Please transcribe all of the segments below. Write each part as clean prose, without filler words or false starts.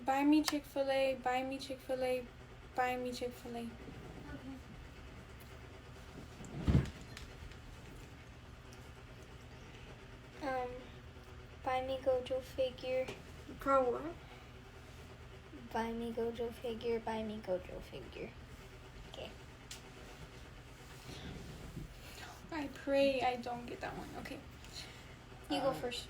Buy me Chick-fil-A. Buy me Chick-fil-A. Buy me Chick-fil-A. Buy me Gojo figure. Bro, what? Buy me Gojo figure. Buy me Gojo figure. Okay. I pray I don't get that one. Okay. You go first.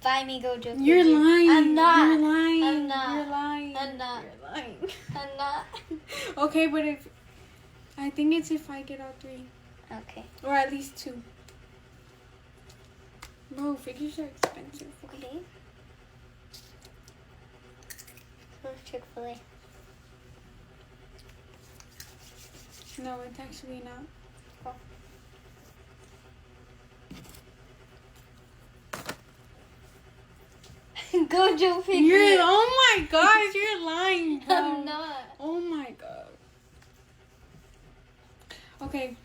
Buy me Gojo figure. You're lying. I'm not. You're lying. I'm not. You're lying. I'm not. You're lying. I'm not. Okay, but I think it's if I get all 3. Okay. Or at least 2. Bro, figures are expensive. Okay. Where's Chick-fil-A? No, it's actually not. Oh. Gojo figure. Oh my gosh, you're lying, bro. I'm not. Oh my god. Okay.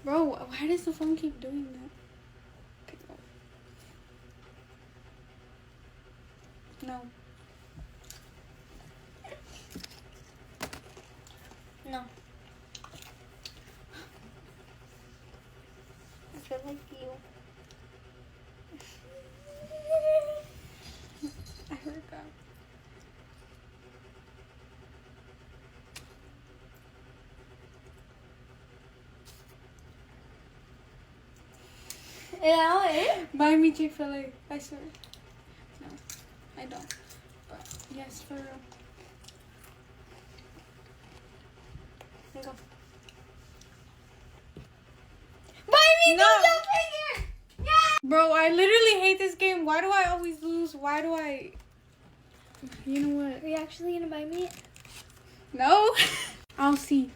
Bro, why does the phone keep doing that? Okay, go. No. No. I feel like you. I heard that. Yeah, Buy me Chick-fil-A. I swear. No, I don't. But yes, for real. Go. Buy me No. Gojo figure. Yeah. Bro, I literally hate this game. Why do I always lose? Why do I... You know what? Are you actually gonna buy me it? No. I'll see.